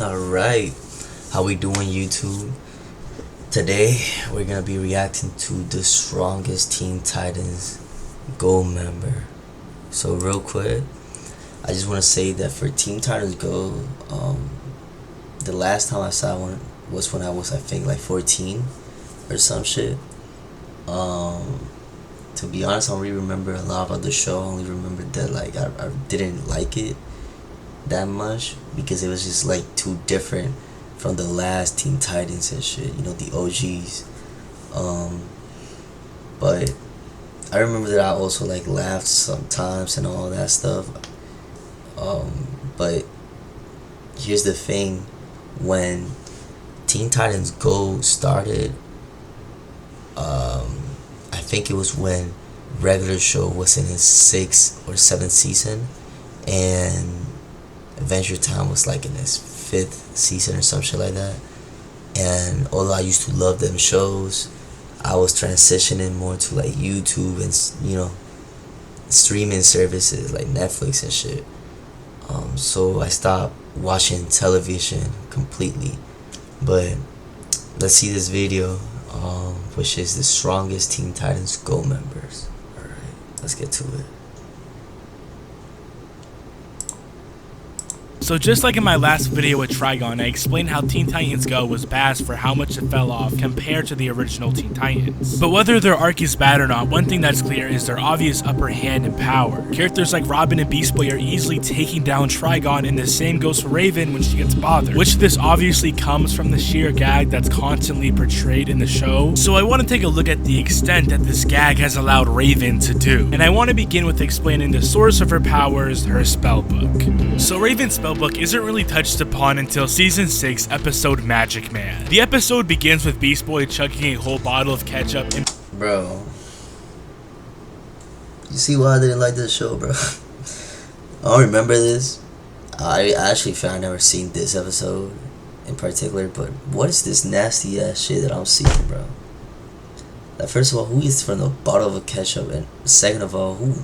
Alright, how we doing, YouTube? Today we're gonna be reacting to the strongest Teen Titans Go member. So real quick, I just want to say that for Teen Titans Go, the last time I saw one was when I was, I think, like 14 or some shit. To be honest, I don't really remember a lot about the show. I only remember that like I didn't like it that much because it was just like too different from the last Teen Titans and shit, you know, the OGs. But I remember that I also like laughed sometimes and all that stuff. But here's the thing, when Teen Titans Go started, I think it was when regular show was in its 6th or 7th season, and Adventure Time was like in its 5th season or some shit like that. And although I used to love them shows, I was transitioning more to like YouTube and, you know, streaming services like Netflix and shit. So I stopped watching television completely. But let's see this video, which is the strongest Teen Titans Go members. Alright, let's get to it. So just like in my last video with Trigon, I explained how Teen Titans Go was bad for how much it fell off compared to the original Teen Titans. But whether their arc is bad or not, one thing that's clear is their obvious upper hand in power. Characters like Robin and Beast Boy are easily taking down Trigon, and the same goes for Raven when she gets bothered, which this obviously comes from the sheer gag that's constantly portrayed in the show. So I want to take a look at the extent that this gag has allowed Raven to do. And I want to begin with explaining the source of her powers, her spellbook. So Raven's spellbook isn't really touched upon until season 6 episode Magic Man. The episode begins with Beast Boy chugging a whole bottle of ketchup and Bro, you see why I didn't like this show, bro? I don't remember this. I actually found I've never seen this episode in particular, but what is this nasty ass shit that I'm seeing, bro? Like, first of all, who eats from the bottle of ketchup? And second of all, who?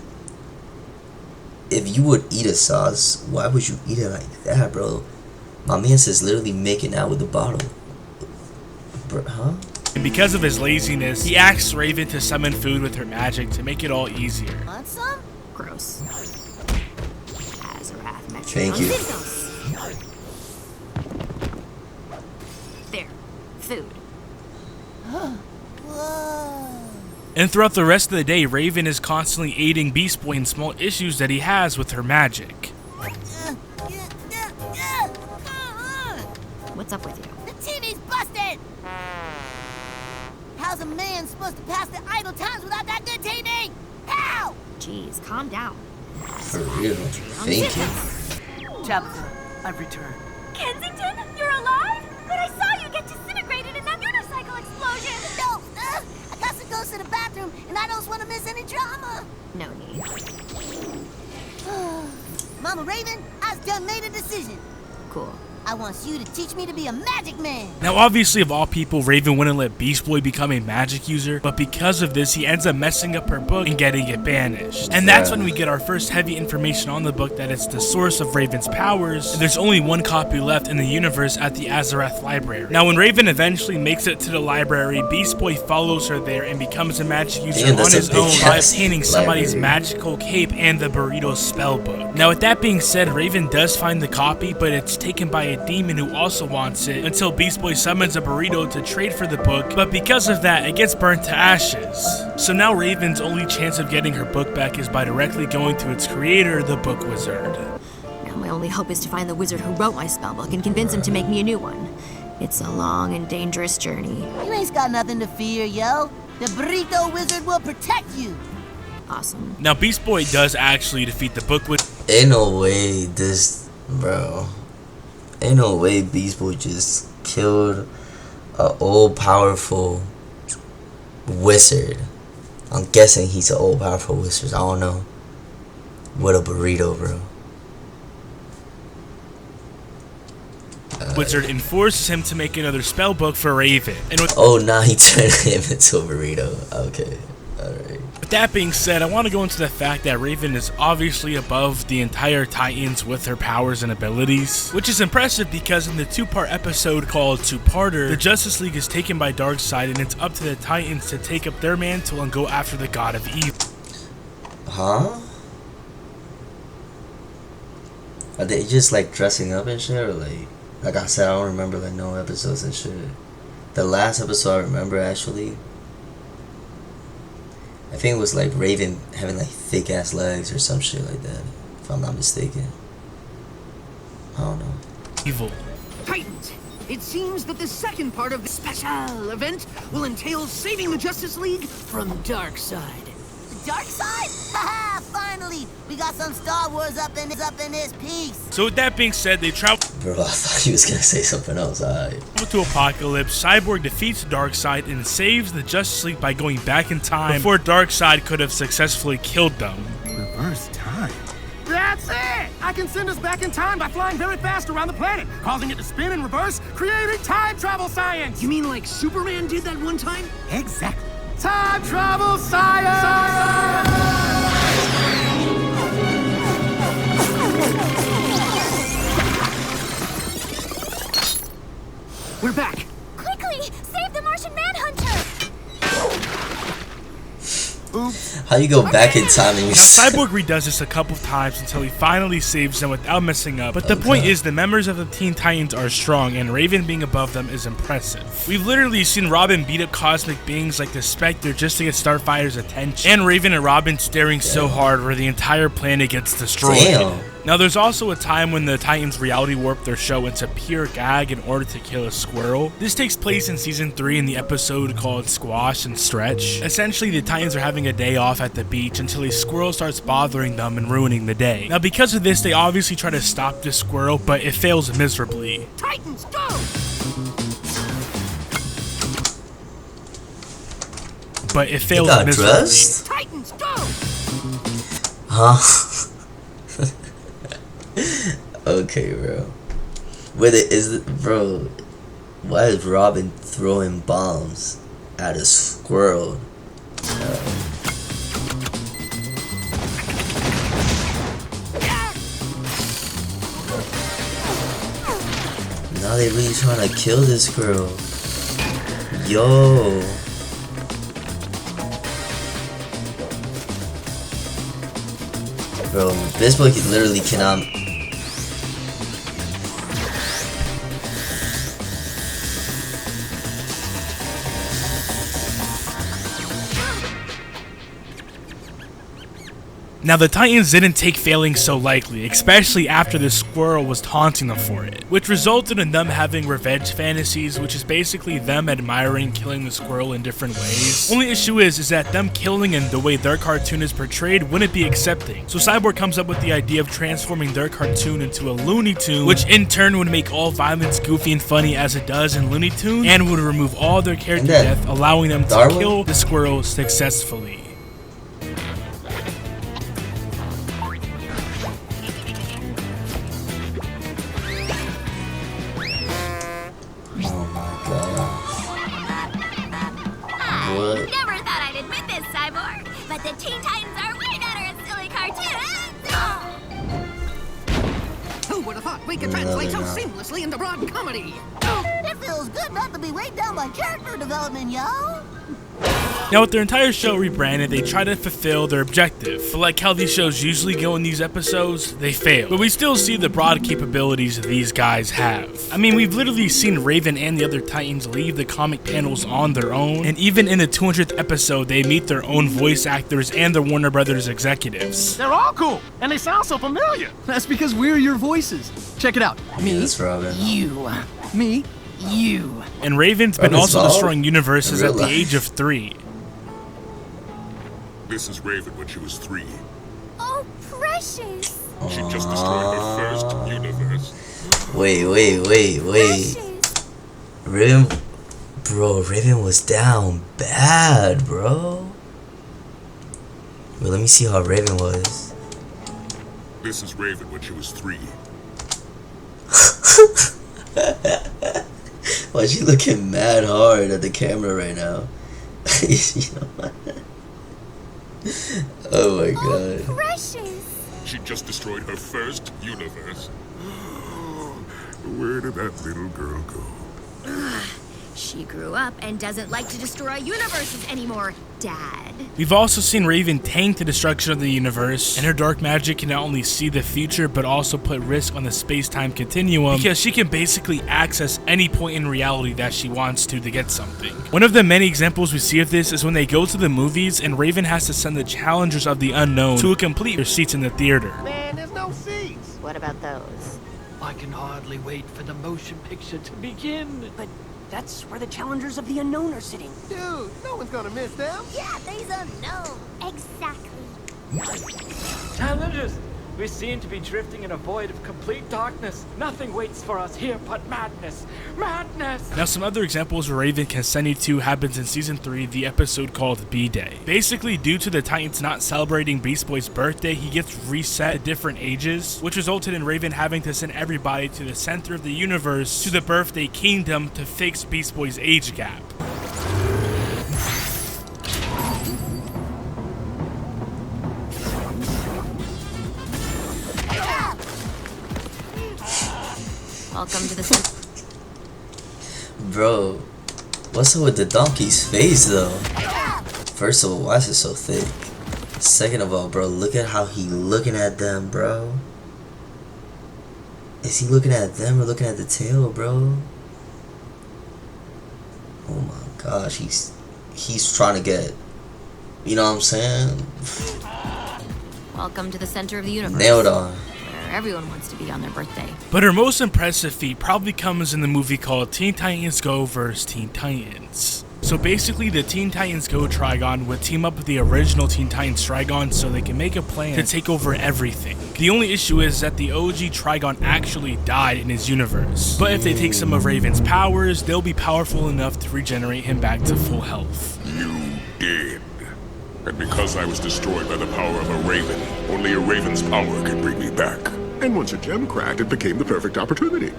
If you would eat a sauce, why would you eat it like that, bro? My man says literally making out with the bottle. Bro, huh? And because of his laziness, he asks Raven to summon food with her magic to make it all easier. Want some? Gross. Azarath metric. Thank you. There. Food. Whoa. And throughout the rest of the day, Raven is constantly aiding Beast Boy in small issues that he has with her magic. What's up with you? The TV's busted! How's a man supposed to pass the idle times without that good TV? How? Jeez, calm down. For real. Thank you. Tabitha, I've returned. Kensington, you're alive? But I saw you get disintegrated in that unicycle explosion! No, I got to go to the bathroom, and I don't want to miss any drama. No need. Mama Raven, I've done made a decision. Cool. I want you to teach me to be a magic man. Now obviously of all people, Raven wouldn't let Beast Boy become a magic user, but because of this, he ends up messing up her book and getting it banished. And that's when we get our first heavy information on the book that it's the source of Raven's powers, and there's only one copy left in the universe at the Azarath library. Now when Raven eventually makes it to the library, Beast Boy follows her there and becomes a magic user on his own by obtaining somebody's magical cape and the burrito spellbook. Now with that being said, Raven does find the copy, but it's taken by a demon who also wants it until Beast Boy summons a burrito to trade for the book, but because of that, it gets burnt to ashes. So now Raven's only chance of getting her book back is by directly going to its creator, the Book Wizard. Now my only hope is to find the wizard who wrote my spellbook and convince him to make me a new one. It's a long and dangerous journey. You ain't got nothing to fear, yo. The burrito wizard will protect you. Awesome. Now Beast Boy does actually defeat the Book Wizard. Ain't no way this, bro. Ain't no way Beast Boy just killed a old powerful wizard. I'm guessing he's an old powerful wizard. I don't know. With a burrito, bro. Wizard and forces him to make another spellbook for Raven. And with Oh, nah, he turned him into a burrito. Okay, alright. With that being said, I want to go into the fact that Raven is obviously above the entire Titans with her powers and abilities, which is impressive because in the two-part episode called Two-Parter, the Justice League is taken by Darkseid and it's up to the Titans to take up their mantle and go after the God of Evil. Huh? Are they just like dressing up and shit, or like I said, I don't remember like no episodes and shit. The last episode I remember actually, I think it was like Raven having like thick ass legs or some shit like that, if I'm not mistaken. I don't know. Evil. Titans, it seems that the second part of the special event will entail saving the Justice League from Darkseid. The dark side? Haha, finally! We got some Star Wars up in this piece. So with that being said, they travel Bro, I thought he was gonna say something else. Alright. to Apocalypse. Cyborg defeats Darkseid and saves the Justice League by going back in time before Darkseid could have successfully killed them. Reverse time. That's it! I can send us back in time by flying very fast around the planet, causing it to spin in reverse, creating time travel science! You mean like Superman did that one time? Exactly. Time travel science! We're back. Quickly, save the Martian Manhunter! Oops. How you go back in time and you Now, Cyborg redoes this a couple times until he finally saves them without messing up. But the point is, the members of the Teen Titans are strong, and Raven being above them is impressive. We've literally seen Robin beat up cosmic beings like the Spectre just to get Starfire's attention, and Raven and Robin staring so hard where the entire planet gets destroyed. Damn. Now, there's also a time when the Titans reality warp their show into pure gag in order to kill a squirrel. This takes place in season 3 in the episode called Squash and Stretch. Essentially, the Titans are having a day off at the beach until a squirrel starts bothering them and ruining the day. Now, because of this, they obviously try to stop this squirrel, but it fails miserably. Titans, go! But it fails got miserably. dressed? Titans, go! Huh? Okay, bro. With it is bro. Why is Robin throwing bombs at a squirrel? Now they really trying to kill this girl. Yo. Bro, this book literally cannot. Now, the Titans didn't take failing so lightly, especially after the squirrel was taunting them for it, which resulted in them having revenge fantasies, which is basically them admiring killing the squirrel in different ways. Only issue is that them killing and the way their cartoon is portrayed wouldn't be accepting. So Cyborg comes up with the idea of transforming their cartoon into a Looney Tune, which in turn would make all violence goofy and funny as it does in Looney Tunes, and would remove all their character death, allowing them to kill the squirrel successfully. Never thought I'd admit this, Cyborg, but the Teen Titans are way better at silly cartoons! Who would have thought we could translate so seamlessly into broad comedy? It feels good not to be weighed down by character development, yo! Now, with their entire show rebranded, they try to fulfill their objective, but like how these shows usually go in these episodes, they fail. But we still see the broad capabilities these guys have. I mean, we've literally seen Raven and the other Titans leave the comic panels on their own, and even in the 200th episode, they meet their own voice actors and the Warner Brothers executives. They're all cool, and they sound so familiar. That's because we're your voices. Check it out. Me, that's Robin. You. Me. You. And Raven's been Robin's also bald? destroying universes In at real the life. age of 3. This is Raven when she was 3. Oh, precious! She just destroyed her first universe. Wait. Precious! Raven, bro, Raven was down bad, bro. Wait, let me see how Raven was. This is Raven when she was 3. Why is she looking mad hard at the camera right now? You know what? Oh my Oh, god. precious. She just destroyed her first universe. Where did that little girl go? She grew up and doesn't like to destroy universes anymore, Dad. We've also seen Raven tank the destruction of the universe, and her dark magic can not only see the future but also put risk on the space-time continuum because she can basically access any point in reality that she wants to get something. One of the many examples we see of this is when they go to the movies and Raven has to send the challengers of the unknown to complete their seats in the theater. Man, there's no seats. What about those? I can hardly wait for the motion picture to begin. But that's where the challengers of the unknown are sitting. Dude, no one's gonna miss them. Yeah, these unknown. Exactly. Challengers! We seem to be drifting in a void of complete darkness. Nothing waits for us here but madness. Madness! Now, some other examples where Raven can send you to happens in Season 3, the episode called B-Day. Basically, due to the Titans not celebrating Beast Boy's birthday, he gets reset at different ages, which resulted in Raven having to send everybody to the center of the universe, to the birthday kingdom, to fix Beast Boy's age gap. Welcome to the Bro, what's up with the donkey's face though? First of all, why is it so thick? Second of all, bro, look at how he looking at them, bro. Is he looking at them or looking at the tail, bro? Oh my gosh, he's trying to get, you know what I'm saying? Welcome to the center of the universe. Nailed on. Where everyone wants to be on their birthday. But her most impressive feat probably comes in the movie called Teen Titans Go vs. Teen Titans. So basically, the Teen Titans Go Trigon would team up with the original Teen Titans Trigon so they can make a plan to take over everything. The only issue is that the OG Trigon actually died in his universe. But if they take some of Raven's powers, they'll be powerful enough to regenerate him back to full health. You did. And because I was destroyed by the power of a raven, only a raven's power can bring me back. And once a gem cracked, it became the perfect opportunity.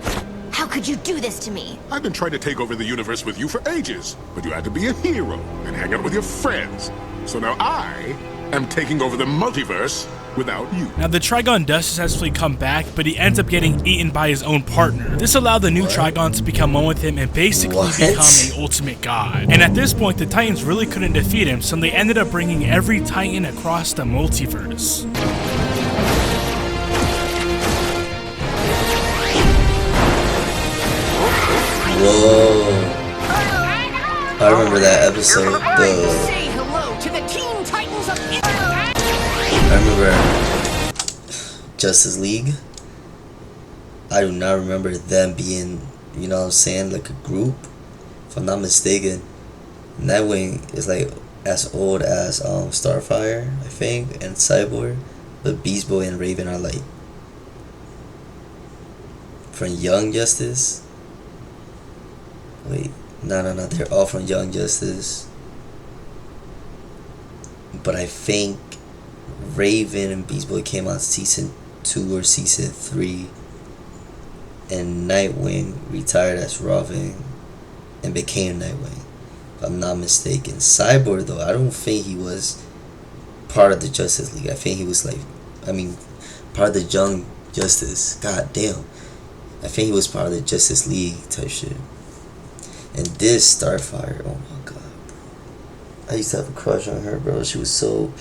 How could you do this to me? I've been trying to take over the universe with you for ages, but you had to be a hero and hang out with your friends. So now I am taking over the multiverse without you. Now, the Trigon does successfully come back, but he ends up getting eaten by his own partner. This allowed the new Trigon to become one with him and basically become an ultimate god. And at this point, the Titans really couldn't defeat him, so they ended up bringing every Titan across the multiverse. Whoa. I remember that episode. Say hello to the Teen Titans of I remember Justice League. I do not remember them being, you know what I'm saying, like a group. If I'm not mistaken. Nightwing is like as old as Starfire, I think, and Cyborg. But Beast Boy and Raven are like from Young Justice. Wait, no, they're all from Young Justice. But I think Raven and Beast Boy came out season 2 or season 3. And Nightwing retired as Robin and became Nightwing, if I'm not mistaken. Cyborg, though, I don't think he was part of the Justice League. I think he was part of the Young Justice. God damn. I think he was part of the Justice League type shit. And this Starfire, oh my god, bro. I used to have a crush on her, bro. She was so...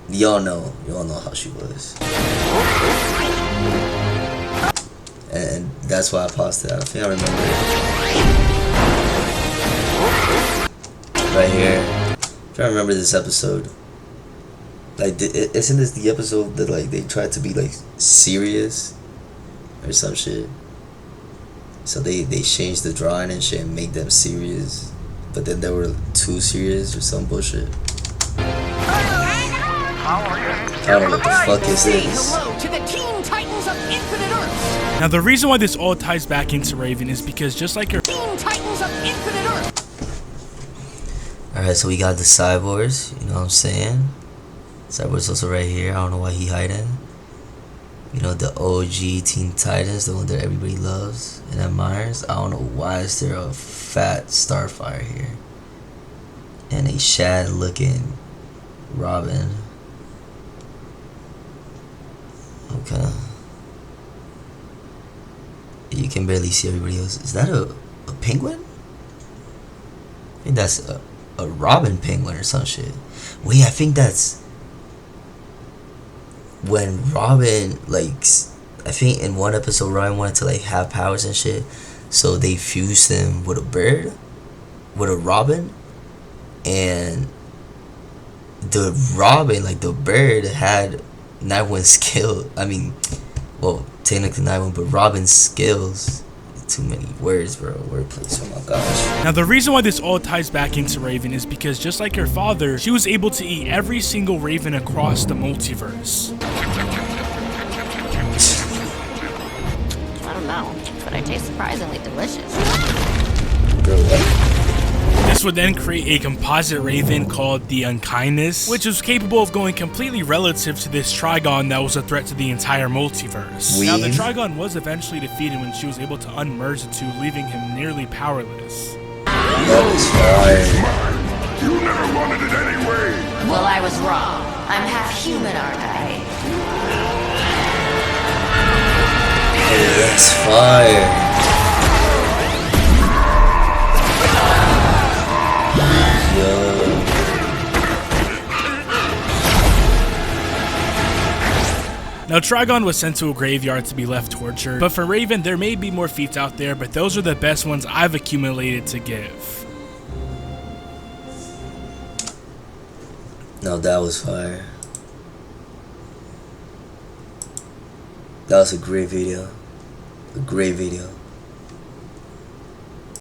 Y'all know how she was. And that's why I paused it. I think I remember it. Right here. If I remember this episode. Like, isn't this the episode that, like, they tried to be, like, serious? Or some shit? So they changed the drawing and shit and made them serious. But then they were too serious or some bullshit. I don't know what the fuck is this. hello to the Teen Titans of Infinite Earth. Now, the reason why this all ties back into Raven is because just like her Teen Titans of Infinite Earth. Alright, so we got the cyborgs, you know what I'm saying? Cyborg's also right here. I don't know why he hiding. You know, the OG Teen Titans, the one that everybody loves and admires. I don't know why is there a fat Starfire here. And a Shad looking Robin. Okay. You can barely see everybody else. Is that a penguin? I think that's a Robin penguin or some shit. Wait, I think that's when Robin, like, I think in one episode Robin wanted to like have powers and shit, so they fused him with a bird, with a robin, and the robin, like the bird, had Nightwing's skill. I mean, well, technically Nightwing, but Robin's skills. Too many words, bro. Wordplay. Oh my gosh. Now, the reason why this all ties back into Raven is because just like her father, she was able to eat every single Raven across the multiverse. I don't know, but I taste surprisingly delicious. Bro, what? This would then create a composite Raven called the Unkindness, which was capable of going completely relative to this Trigon that was a threat to the entire multiverse. Now, the Trigon was eventually defeated when she was able to unmerge the two, leaving him nearly powerless. That was fire. You never wanted it anyway. Well, I was wrong. I'm half human, aren't I? Hey, that's fire. Now, Trigon was sent to a graveyard to be left tortured, but for Raven, there may be more feats out there, but those are the best ones I've accumulated to give. No, that was fire. That was a great video. A great video.